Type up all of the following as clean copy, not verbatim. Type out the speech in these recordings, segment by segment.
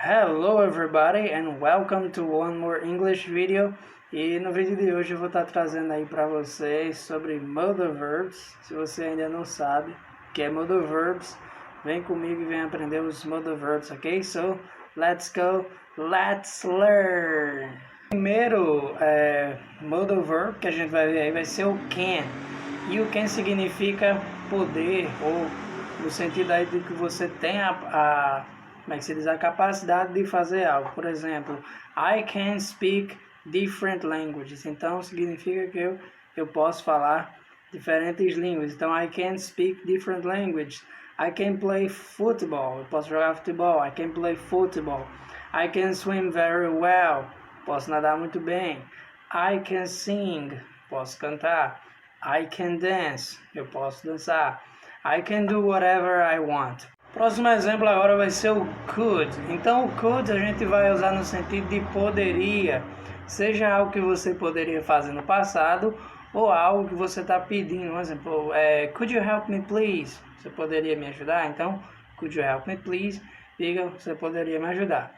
Hello everybody and welcome to one more English video. E no vídeo de hoje eu vou estar trazendo aí para vocês sobre modal verbs. Se você ainda não sabe o que é modal verbs, vem comigo e vem aprender os modal verbs, ok? So, let's go, let's learn! Primeiro modal verb que a gente vai ver aí vai ser o can. E o can significa poder, ou no sentido aí de que você tem como é que se diz, a capacidade de fazer algo. Por exemplo, I can speak different languages. Então significa que eu posso falar diferentes línguas. Então I can speak different languages. I can play football. Eu posso jogar futebol. I can play football. I can swim very well. Posso nadar muito bem. I can sing. Posso cantar. I can dance. Eu posso dançar. I can do whatever I want. Próximo exemplo agora vai ser o could. Então o could a gente vai usar no sentido de poderia, seja algo que você poderia fazer no passado ou algo que você está pedindo. Um exemplo, could you help me please? Você poderia me ajudar? Então, could you help me please? Diga, você poderia me ajudar.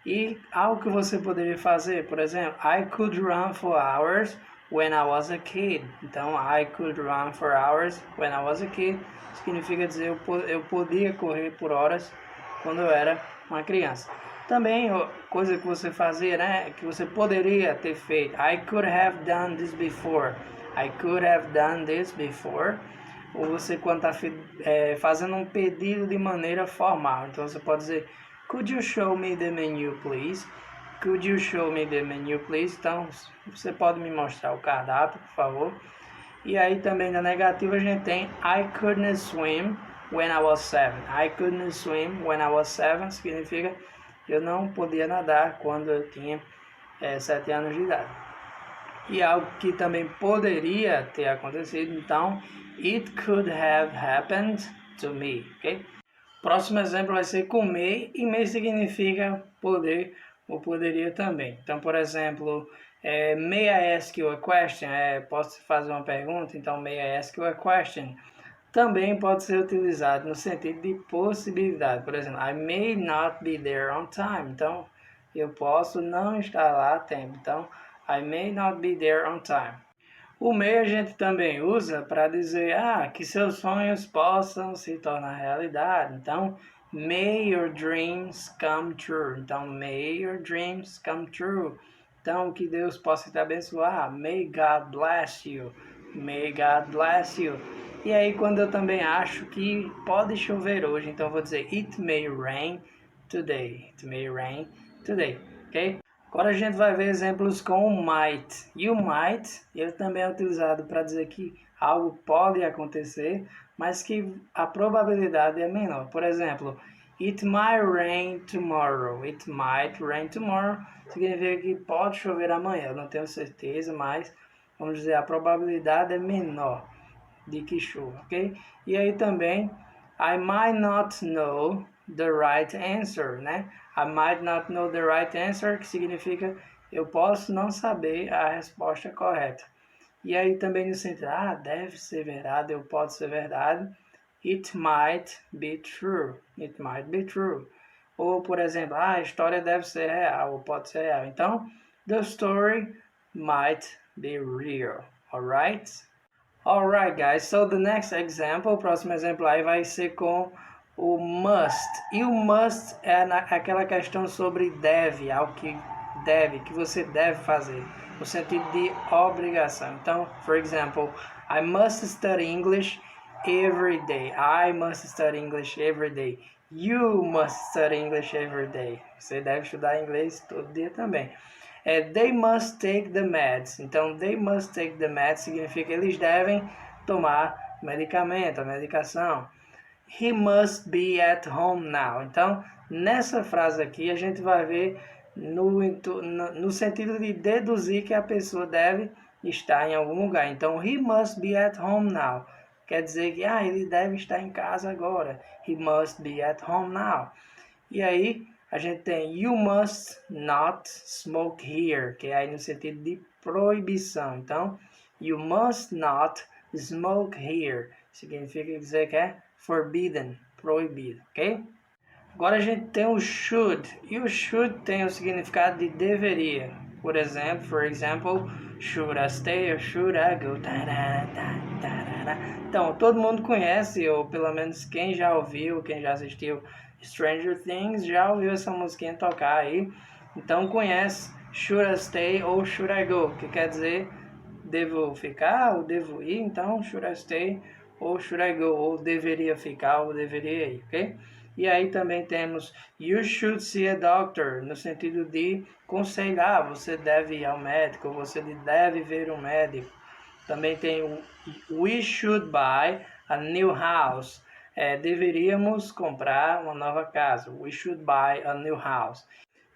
E algo que você poderia fazer, por exemplo, I could run for hours when I was a kid. Então, I could run for hours when I was a kid significa dizer eu podia correr por horas quando eu era uma criança. Também, coisa que você fazia, né, que você poderia ter feito. I could have done this before. I could have done this before. Ou você quando está fazendo um pedido de maneira formal. Então, você pode dizer, could you show me the menu, please? Could you show me the menu, please? Então, você pode me mostrar o cardápio, por favor? E aí também na negativa a gente tem I couldn't swim when I was 7. I couldn't swim when I was 7 significa eu não podia nadar quando eu tinha 7 anos de idade. E algo que também poderia ter acontecido, então it could have happened to me, ok? Próximo exemplo vai ser com may, e may significa poder ou poderia também. Então, por exemplo, may I ask you a question? Posso fazer uma pergunta? Então, may I ask you a question? Também pode ser utilizado no sentido de possibilidade. Por exemplo, I may not be there on time. Então, eu posso não estar lá a tempo. Então, I may not be there on time. O may a gente também usa para dizer que seus sonhos possam se tornar realidade. Então, may your dreams come true. Então, may your dreams come true. Então, que Deus possa te abençoar. May God bless you. May God bless you. E aí, quando eu também acho que pode chover hoje, então eu vou dizer it may rain today. It may rain today. Ok? Agora a gente vai ver exemplos com o might. E o might, ele também é utilizado para dizer que algo pode acontecer, mas que a probabilidade é menor. Por exemplo, it might rain tomorrow. It might rain tomorrow significa que pode chover amanhã. Eu não tenho certeza, mas vamos dizer, a probabilidade é menor de que chova, ok? E aí também, I might not know the right answer, né? I might not know the right answer, que significa eu posso não saber a resposta correta. E aí também no sentido, deve ser verdade, ou pode ser verdade. It might be true. It might be true. Ou, por exemplo, a história deve ser real, ou pode ser real. Então, the story might be real. Alright? Alright, guys. So, the next example, o próximo exemplo aí vai ser com o must. E o must é aquela questão sobre deve, algo que deve, que você deve fazer, no sentido de obrigação. Então, for example, I must study English every day. I must study English every day. You must study English every day. Você deve estudar inglês todo dia também. They must take the meds. Então, they must take the meds significa que eles devem tomar medicamento, a medicação. He must be at home now. Então, nessa frase aqui, a gente vai ver no sentido de deduzir que a pessoa deve estar em algum lugar. Então, he must be at home now. Quer dizer que ele deve estar em casa agora. He must be at home now. E aí, a gente tem you must not smoke here, que é aí no sentido de proibição. Então, you must not smoke here. Significa dizer que é forbidden, proibido, ok? Agora a gente tem o should, e o should tem o significado de deveria. Por exemplo, should I stay or should I go? Então, todo mundo conhece, ou pelo menos quem já ouviu, quem já assistiu Stranger Things, já ouviu essa musiquinha tocar aí. Então conhece should I stay ou should I go, que quer dizer devo ficar ou devo ir. Então, should I stay ou should I go, ou deveria ficar ou deveria ir, ok? E aí também temos you should see a doctor, no sentido de aconselhar, você deve ir ao médico, você deve ver um médico. Também tem o we should buy a new house, deveríamos comprar uma nova casa, we should buy a new house.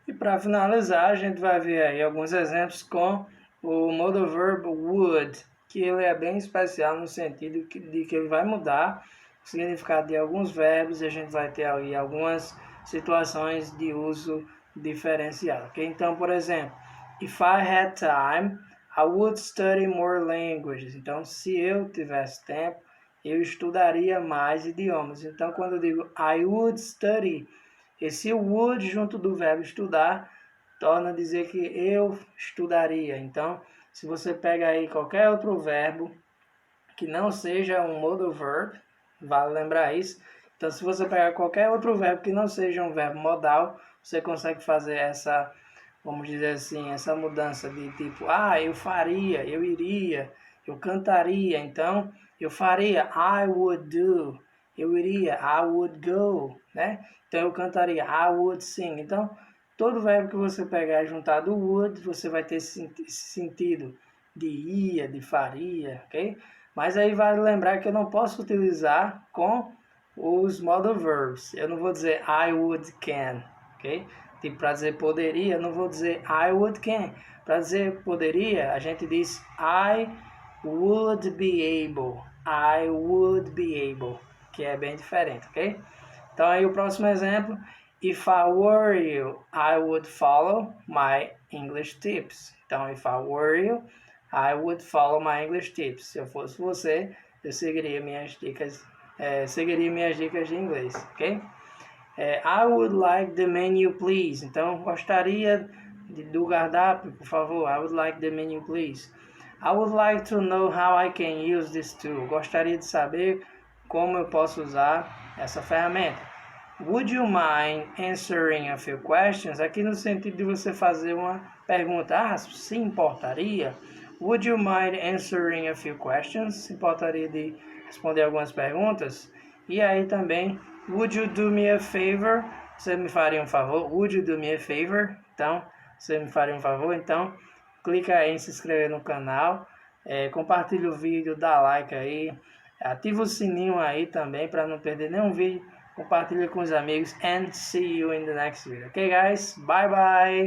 E para finalizar, a gente vai ver aí alguns exemplos com o modal verb would, que ele é bem especial no sentido de que ele vai mudar o significado de alguns verbos e a gente vai ter aí algumas situações de uso diferenciado. Okay? Então, por exemplo, if I had time, I would study more languages. Então, se eu tivesse tempo, eu estudaria mais idiomas. Então, quando eu digo I would study, esse would junto do verbo estudar torna a dizer que eu estudaria. Então, se você pega aí qualquer outro verbo que não seja um modal verb, vale lembrar isso. Então, se você pegar qualquer outro verbo que não seja um verbo modal, você consegue fazer essa, vamos dizer assim, essa mudança de tipo, eu faria, eu iria, eu cantaria. Então, eu faria, I would do. Eu iria, I would go, né? Então, eu cantaria, I would sing. Então, todo verbo que você pegar e juntar do would, você vai ter esse sentido de ia, de faria, ok? Mas aí vale lembrar que eu não posso utilizar com os modal verbs. Eu não vou dizer I would can, ok? Tipo, para dizer poderia, eu não vou dizer I would can. Para dizer poderia, a gente diz I would be able. I would be able, que é bem diferente, ok? Então aí o próximo exemplo, if I were you, I would follow my English tips. Então, if I were you, I would follow my English tips. Se eu fosse você, eu seguiria minhas dicas de inglês, ok? I would like the menu, please. Então, gostaria do cardápio, por favor. I would like the menu, please. I would like to know how I can use this tool. Gostaria de saber como eu posso usar essa ferramenta. Would you mind answering a few questions? Aqui no sentido de você fazer uma pergunta. Se importaria? Would you mind answering a few questions? Se importaria de responder algumas perguntas? E aí também, would you do me a favor? Você me faria um favor? Would you do me a favor? Então, você me faria um favor? Então, clica aí em se inscrever no canal, compartilha o vídeo, dá like aí, ativa o sininho aí também para não perder nenhum vídeo. Compartilha com os amigos and see you in the next video. Okay guys, bye bye.